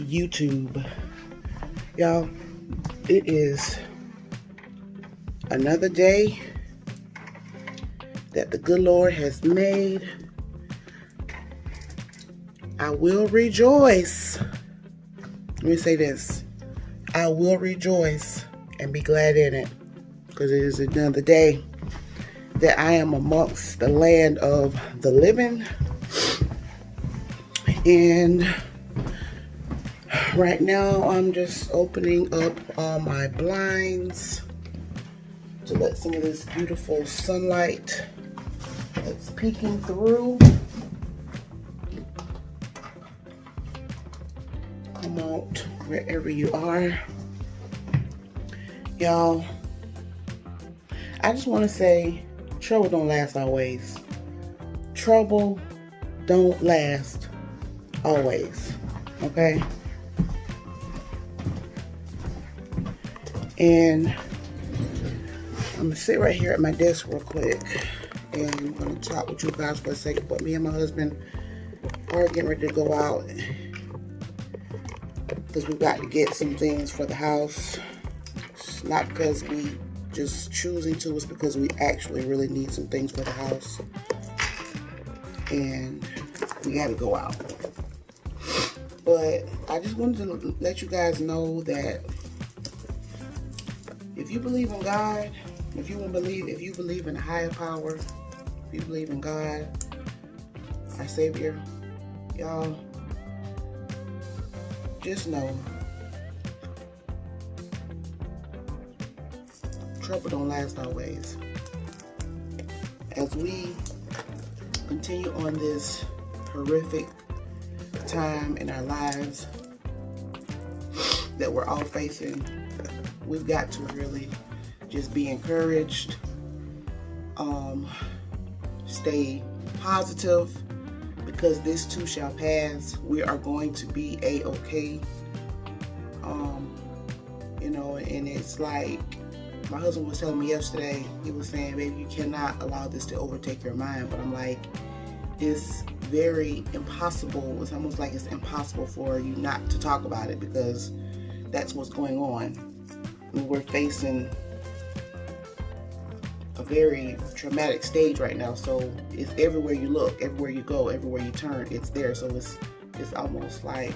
YouTube. Y'all, it is another day that the good Lord has made. I will rejoice. Let me say this. I will rejoice and be glad in it, because it is another day that I am amongst the land of the living. And right now I'm just opening up all my blinds to let some of this beautiful sunlight that's peeking through come out wherever you are. Y'all, I just want to say, trouble don't last always. Trouble don't last always, okay? And I'm gonna sit right here at my desk real quick, and I'm gonna talk with you guys for a second. But me and my husband are getting ready to go out because we've got to get some things for the house. It's not because we just choosing to, it's because we actually really need some things for the house, and we got to go out. But I just wanted to let you guys know that if you believe in God, if you believe in a higher power, if you believe in God, our Savior, y'all, just know trouble don't last always. As we continue on this horrific time in our lives that we're all facing, we've got to really just be encouraged, stay positive, because this too shall pass. We are going to be a-okay. You know, and it's like my husband was telling me yesterday, he was saying, baby, you cannot allow this to overtake your mind. But I'm like, it's very impossible. It's almost like it's impossible for you not to talk about it, because that's what's going on. We're facing a very traumatic stage right now. So it's everywhere you look, everywhere you go, everywhere you turn, it's there. So it's almost like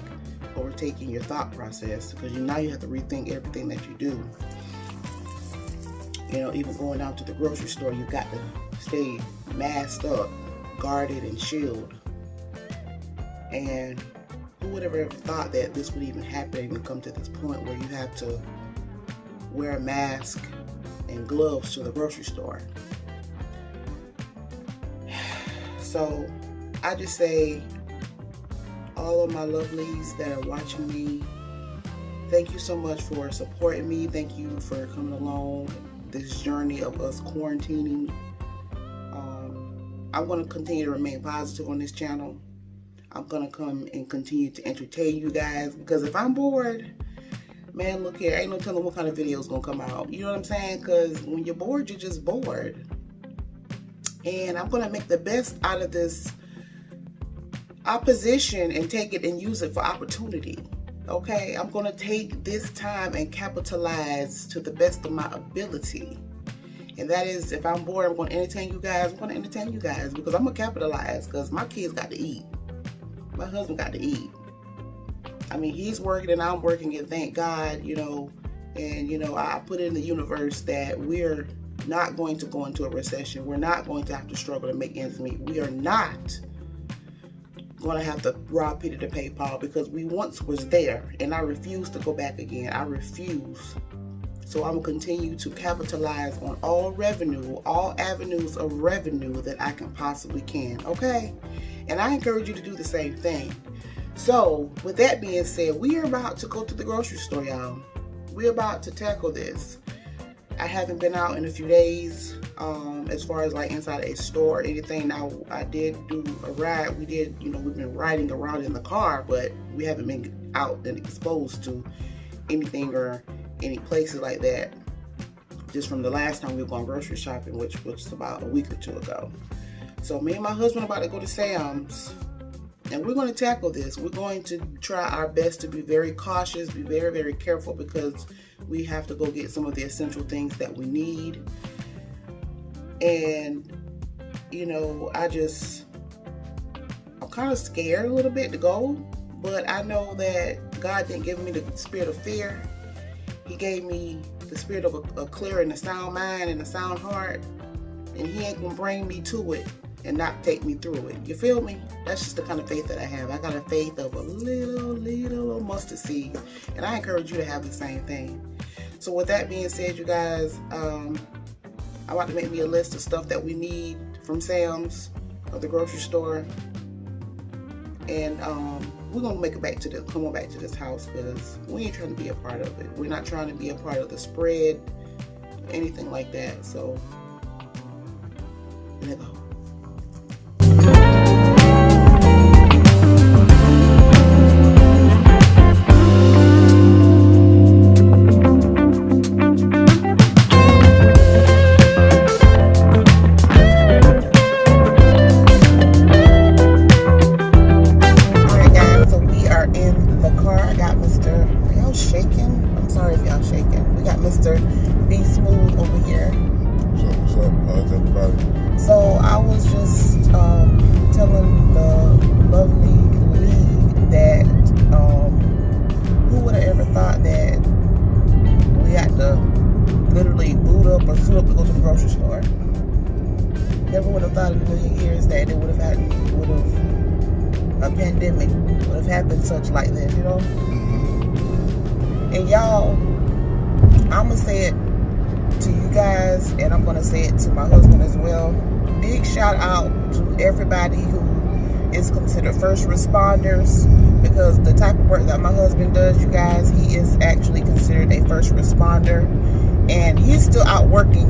overtaking your thought process, because now you have to rethink everything that you do. You know, even going out to the grocery store, you've got to stay masked up, guarded, and shielded. And who would have ever thought that this would even happen and come to this point where you have to wear a mask and gloves to the grocery store? So I just say, all of my lovelies that are watching me, thank you so much for supporting me. Thank you for coming along this journey of us quarantining. I'm going to continue to remain positive on this channel. I'm going to come and continue to entertain you guys, because if I'm bored, man, look here, ain't no telling what kind of video is going to come out. You know what I'm saying? Because when you're bored, you're just bored. And I'm going to make the best out of this opposition and take it and use it for opportunity. Okay? I'm going to take this time and capitalize to the best of my ability. And that is, if I'm bored, I'm going to entertain you guys. I'm going to entertain you guys, because I'm going to capitalize, because my kids got to eat. My husband got to eat. I mean, he's working and I'm working, and thank God, you know, and, you know, I put it in the universe that we're not going to go into a recession. We're not going to have to struggle to make ends meet. We are not going to have to rob Peter to pay Paul, because we once was there, and I refuse to go back again. I refuse. So I'm going to continue to capitalize on all revenue, all avenues of revenue that I can possibly can, okay? And I encourage you to do the same thing. So with that being said, we are about to go to the grocery store, y'all. We're about to tackle this. I haven't been out in a few days, as far as like inside a store or anything. Now, I did do a ride. We did, you know, we've been riding around in the car, but we haven't been out and exposed to anything or any places like that, just from the last time we were going grocery shopping, which was about a week or two ago. So me and my husband are about to go to Sam's And we're going to tackle this. We're going to try our best to be very cautious, be very, very careful, because we have to go get some of the essential things that we need. And, you know, I'm kind of scared a little bit to go, but I know that God didn't give me the spirit of fear. He gave me the spirit of a clear and a sound mind and a sound heart, and He ain't gonna bring me to it and not take me through it. You feel me? That's just the kind of faith that I have. I got a faith of a little mustard seed, and I encourage you to have the same thing. So with that being said, you guys, I'm about to make me a list of stuff that we need from Sam's or the grocery store, and we're gonna make it come on back to this house, because we ain't trying to be a part of it. We're not trying to be a part of the spread, anything like that. So let's go. Never would have thought in a million years that a pandemic would have happened such like this, you know? And y'all, I'm gonna say it to you guys, and I'm gonna say it to my husband as well. Big shout out to everybody who is considered first responders, because the type of work that my husband does, you guys, he is actually considered a first responder, and he's still out working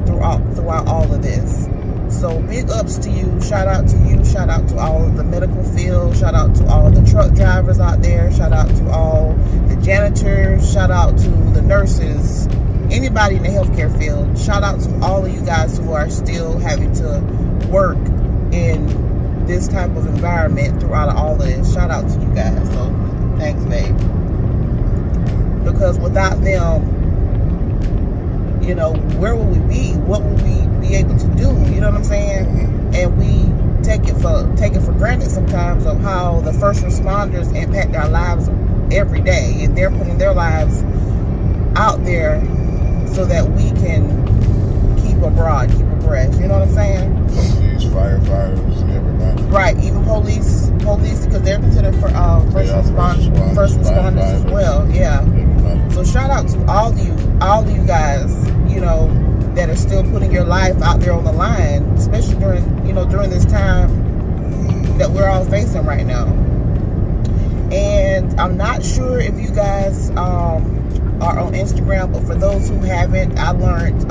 throughout all of this. So big ups to you, shout out to you, shout out to all of the medical field, shout out to all the truck drivers out there, shout out to all the janitors, shout out to the nurses, anybody in the healthcare field. Shout out to all of you guys who are still having to work in this type of environment throughout all of this. Shout out to you guys. So thanks, babe. Because without them, you know, where would we be? What would we be able to do? You know what I'm saying? And we take it for granted sometimes of how the first responders impact our lives every day, and they're putting their lives out there so that we can keep abroad, keep abreast. You know what I'm saying? Police, firefighters, everybody. Right, even police, because they're considered for first responders as well. Yeah. Everybody. So shout out to all of you guys, you know, that are still putting your life out there on the line, especially during this time that we're all facing right now. And I'm not sure if you guys are on Instagram, but for those who haven't, I learned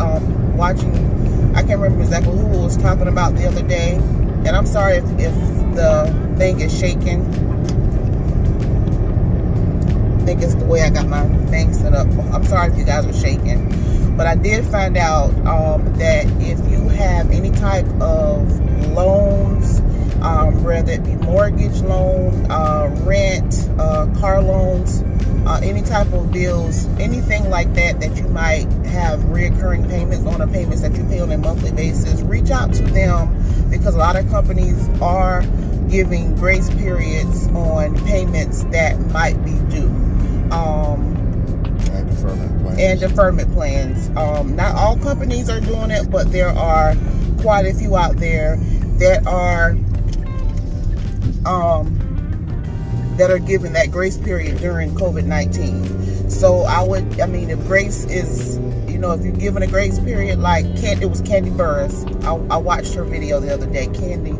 watching, I can't remember exactly who was talking about the other day, and I'm sorry if the thing is shaking. I think it's the way I got my thing set up. I'm sorry if you guys are shaking. But I did find out that if you have any type of loans, whether it be mortgage loan, rent, car loans, any type of bills, anything like that you might have reoccurring payments on, or payments that you pay on a monthly basis, reach out to them, because a lot of companies are giving grace periods on payments that might be due. And deferment plans. Not all companies are doing it, but there are quite a few out there that are giving that grace period during COVID-19. So if grace is, if you're given a grace period, like it was Candy Burris. I watched her video the other day. Candy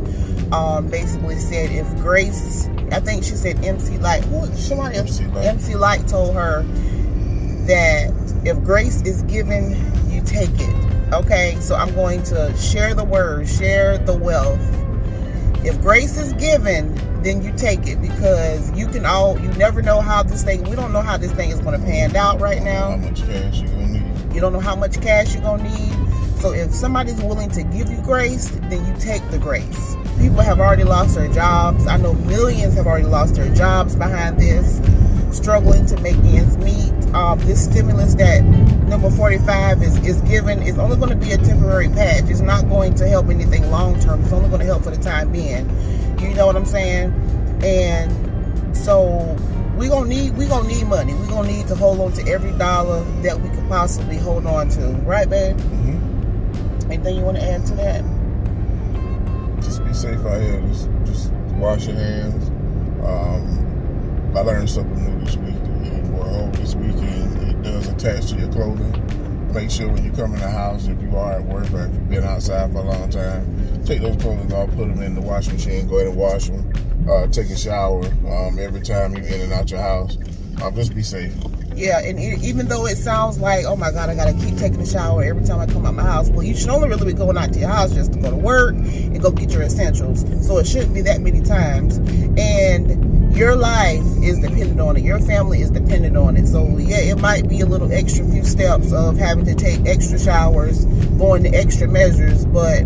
basically said if grace, I think she said MC Light. MC Light told her that if grace is given, you take it. Okay, so I'm going to share the word, share the wealth. If grace is given, then you take it, because you never know how we don't know how this thing is going to pan out right now. How much cash you're going to need. You don't know how much cash you're going to need. So if somebody's willing to give you grace, then you take the grace. People have already lost their jobs. I know millions have already lost their jobs behind this, struggling to make ends meet. This stimulus that number 45 is given is only going to be a temporary patch. It's not going to help anything long term. It's only going to help for the time being. You know what I'm saying? And so we're gonna need money. We're gonna need to hold on to every dollar that we could possibly hold on to, right, babe? Mm-hmm. Anything you want to add to that? Just be safe out here. Just wash your hands. I learned something new this week. This weekend, it does attach to your clothing. Make sure when you come in the house, if you are at work or if you've been outside for a long time, take those clothes off, put them in the washing machine, go ahead and wash them. Take a shower every time you're in and out your house. Just be safe. Yeah, and even though it sounds like, oh my God, I gotta keep taking a shower every time I come out my house. Well, you should only really be going out to your house just to go to work and go get your essentials. So it shouldn't be that many times. And your life is dependent on it. Your family is dependent on it. So yeah, it might be a little extra few steps of having to take extra showers, going to extra measures, but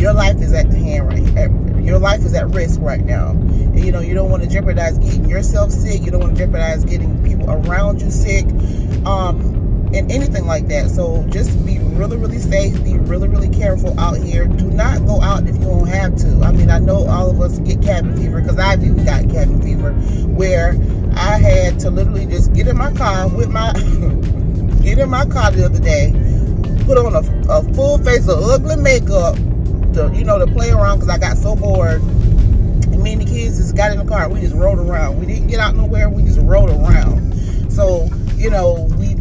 your life is at the hand right. Your life is at risk right now. And, you know, you don't want to jeopardize getting yourself sick. You don't want to jeopardize getting people around you sick, and anything like that. So just be really, really safe. Be really, really careful out here. Do not go out if you don't have to. I mean, I know all of us get cabin fever, because I do got cabin fever, where I had to literally just get in my car with my get in my car the other day, put on a full face of ugly makeup, to play around, because I got so bored. And me and the kids just got in the car and we just rode around. We didn't get out nowhere, we just rode around. So, we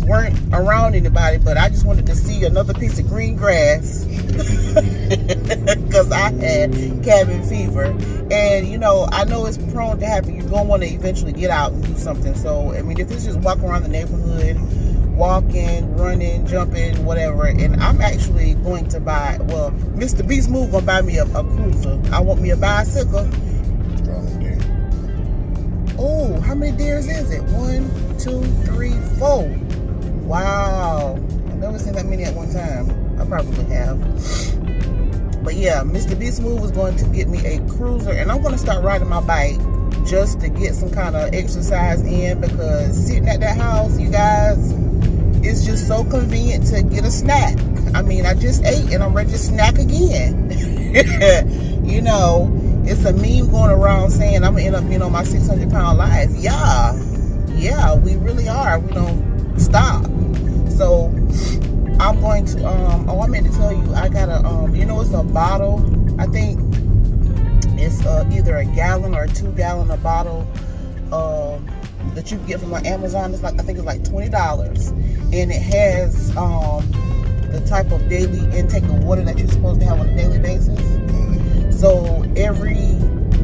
weren't around anybody, but I just wanted to see another piece of green grass because I had cabin fever. And, I know it's prone to happen. You're going to want to eventually get out and do something. So, I mean, if it's just walking around the neighborhood, walking, running, jumping, whatever. And I'm actually going to buy, Mr. Beast Move gonna buy me a cruiser. I want me a bicycle. Oh, how many deers is it? 1, 2, 3, 4. Wow. I've never seen that many at one time. I probably have. But yeah, Mr. Beast Move is going to get me a cruiser, and I'm going to start riding my bike just to get some kind of exercise in, because sitting at that house, you guys, it's just so convenient to get a snack. I mean, I just ate and I'm ready to snack again. It's a meme going around saying I'm going to end up, my 600-pound life. Yeah, we really are. We don't stop. So I'm going to, I meant to tell you, I got it's a bottle. I think it's either a gallon or a 2-gallon a bottle that you can get from Amazon. I think it's like $20. And it has the type of daily intake of water that you're supposed to have on a daily basis. So every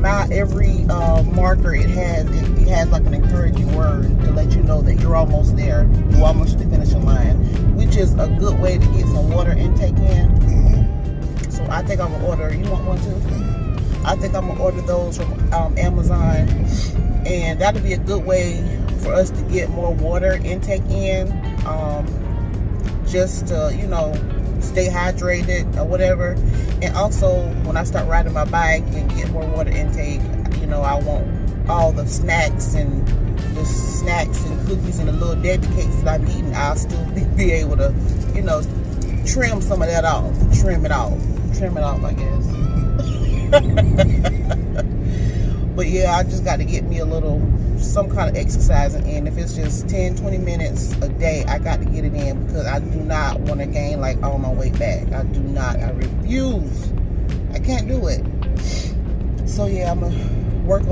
marker it has like an encouraging word to let you know that you're almost there. You're almost to the finishing line, which is a good way to get some water intake in. So I think I'm gonna order. You want one too? I think I'm gonna order those from Amazon, and that'll be a good way for us to get more water intake in. Just to stay hydrated or whatever. And also, when I start riding my bike and get more water intake, I want all the snacks and cookies and the little Debbie cakes that I'm eating. I'll still be able to, trim some of that off. Trim it off, I guess. But yeah, I just got to get me some kind of exercising in. If it's just 10-20 minutes a day, I got to get it in, because I do not want to gain all my weight back. I refuse. I can't do it. So yeah, we're gonna work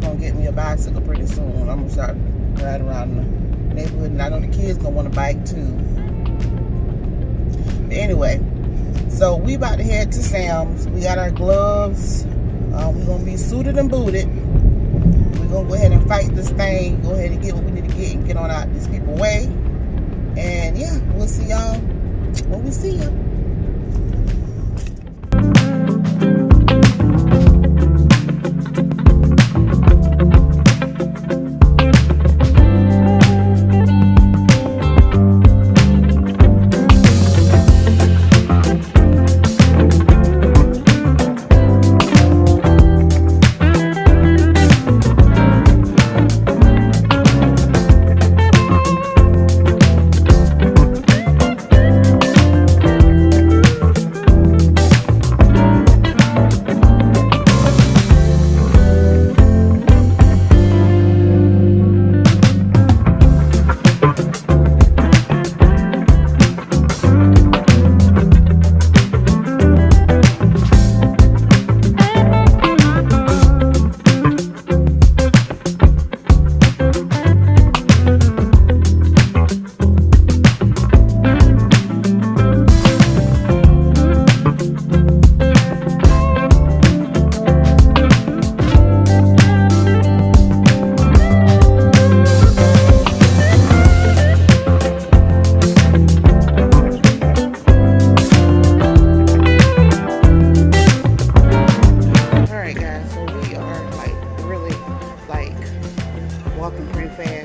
on getting me a bicycle pretty soon. I'm gonna start riding around the neighborhood, and I know the kids gonna want a bike too. But anyway, so we about to head to Sam's. We got our gloves. We're gonna be suited and booted. We're gonna go ahead and fight this thing. Go ahead and get what we need to get and get on out these people's way. And yeah, we'll see y'all when we see you.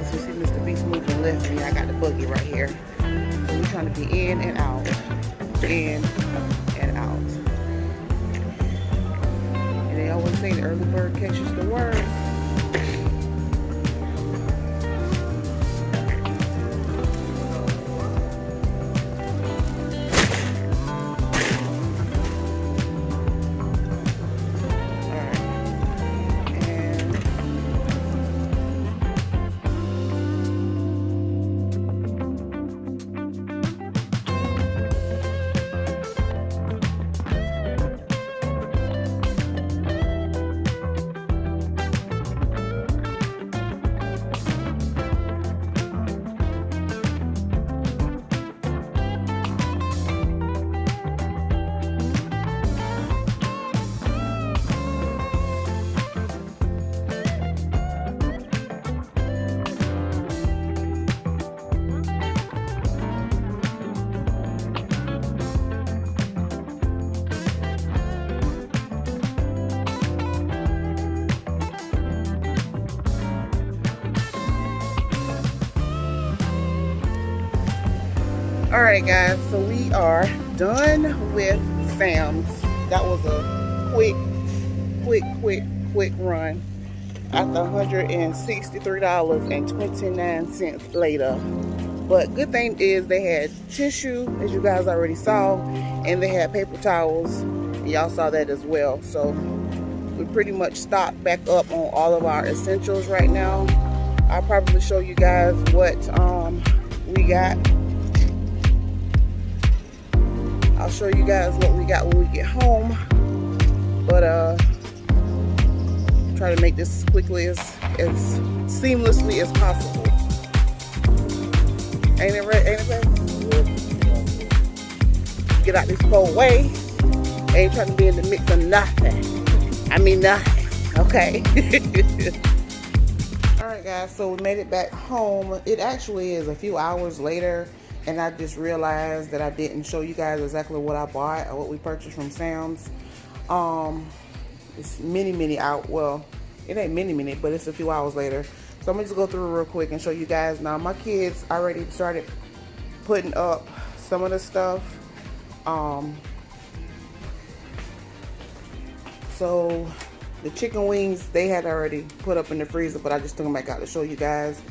guys. You see Mr. Beast moving left me. I got the buggy right here. So we're trying to be in and out. In and out. And they always say the early bird catches the worm. Alright guys, so we are done with Sam's. That was a quick run after $163.29 later. But good thing is they had tissue, as you guys already saw, and they had paper towels. Y'all saw that as well. So we pretty much stocked back up on all of our essentials right now. I'll probably show you guys what we got. I'll show you guys what we got when we get home, but try to make this as quickly as seamlessly as possible. Ain't it right? Ain't it right? Get out this cold way. Ain't trying to be in the mix of nothing. I mean nothing. Okay. All right, guys. So we made it back home. It actually is a few hours later. And I just realized that I didn't show you guys exactly what I bought or what we purchased from Sam's. It's many out. Well, it ain't many, but it's a few hours later. So I'm gonna just go through it real quick and show you guys. Now my kids already started putting up some of the stuff. So the chicken wings they had already put up in the freezer, but I just took them back out to show you guys.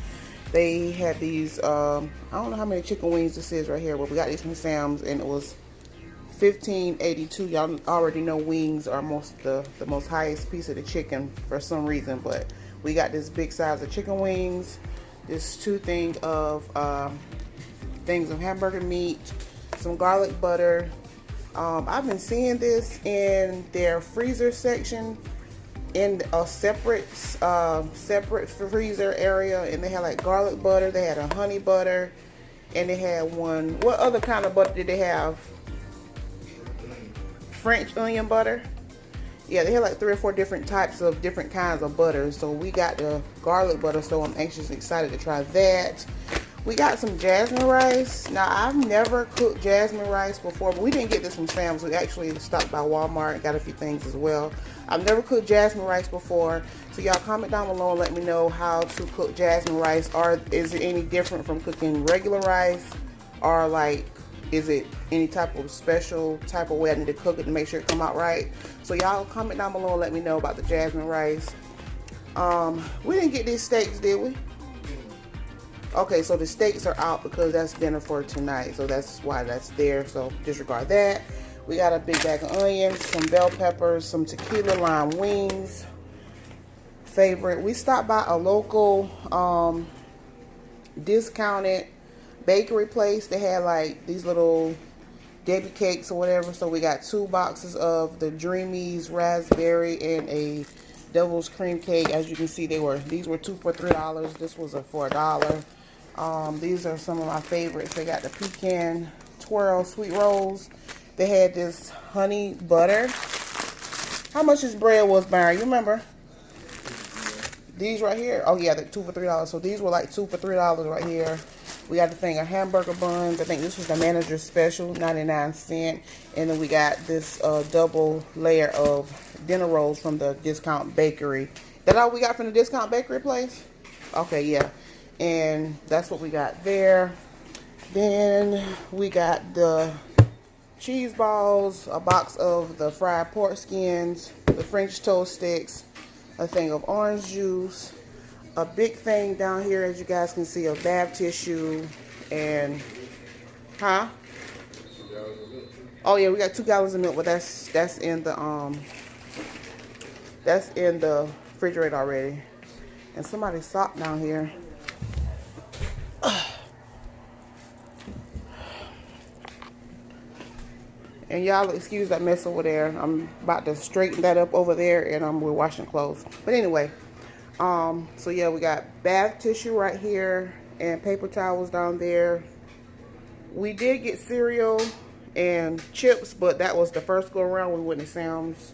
They had these, I don't know how many chicken wings this is right here, but we got these from Sam's and it was $15.82. Y'all already know wings are the most highest piece of the chicken for some reason, but we got this big size of chicken wings, this things of hamburger meat, some garlic butter. I've been seeing this in their freezer section in a separate freezer area, and they had like garlic butter, they had a honey butter, and they had one, what other kind of butter did they have? French onion butter. Yeah, they had like 3 or 4 different types of different kinds of butter. So we got the garlic butter, so I'm anxiously excited to try that. We got some jasmine rice. Now, I've never cooked jasmine rice before, but we didn't get this from Sam's. We actually stopped by Walmart and got a few things as well. I've never cooked jasmine rice before, so y'all comment down below and let me know how to cook jasmine rice. Or is it any different from cooking regular rice? Or like, is it any type of special type of way I need to cook it to make sure it come out right? So y'all comment down below and let me know about the jasmine rice. We didn't get these steaks, did we? Okay, so the steaks are out because that's dinner for tonight, so that's why that's there, so disregard that. We got a big bag of onions, some bell peppers, some tequila lime wings. Favorite. We stopped by a local discounted bakery place. They had like these little Debbie cakes or whatever, so we got 2 boxes of the Dreamies raspberry and a devil's cream cake. As you can see, these were 2 for $3. This was for $1. These are some of my favorites. They got the pecan twirl sweet rolls. They had this honey butter. How much this bread was, Byron? You remember? These right here. Oh yeah, they're 2 for $3. So these were like 2 for $3 right here. We got the thing of hamburger buns. I think this was the manager's special, 99¢. And then we got this double layer of dinner rolls from the discount bakery. That all we got from the discount bakery place? Okay, yeah. And that's what we got there. Then we got the cheese balls, a box of the fried pork skins, the French toast sticks, a thing of orange juice, a big thing down here, as you guys can see, of bath tissue, and oh yeah, we got 2 gallons of milk, but that's in the refrigerator already. And somebody socked down here. And y'all excuse that mess over there. I'm about to straighten that up over there, and we're washing clothes. But anyway, so yeah, we got bath tissue right here and paper towels down there. We did get cereal and chips, but that was the first go around. We went to Sam's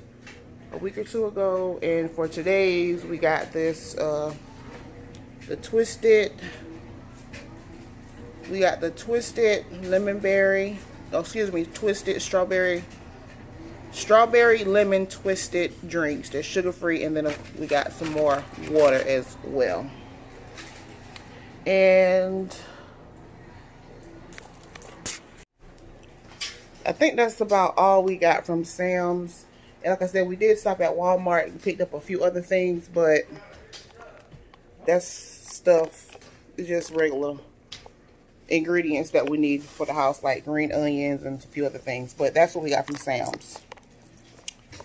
a week or 2 ago, and for today's we got this the twisted lemon berry. Oh, excuse me, twisted strawberry lemon twisted drinks. They're sugar free, and then we got some more water as well. And I think that's about all we got from Sam's. And like I said, we did stop at Walmart and picked up a few other things, but that's stuff, just regular ingredients that we need for the house, like green onions and a few other things. But that's what we got from Sam's.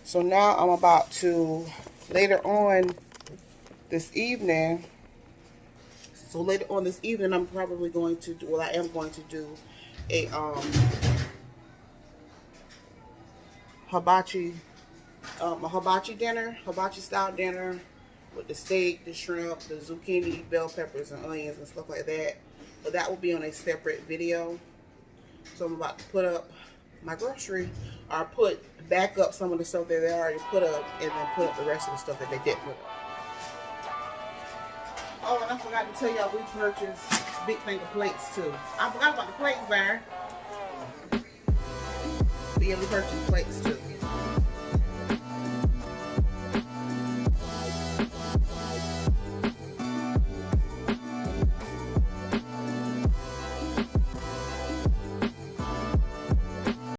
So now I'm about to, later on this evening, I'm probably going to do, well, I am going to do a hibachi style dinner with the steak, the shrimp, the zucchini, bell peppers, and onions and stuff like that. But that will be on a separate video. So I'm about to put up my grocery, or back up some of the stuff that they already put up, and then put up the rest of the stuff that they didn't put up. Oh, and I forgot to tell y'all, we purchased a big thing of plates too. I forgot about the plates, Byron. But yeah, we purchased plates too.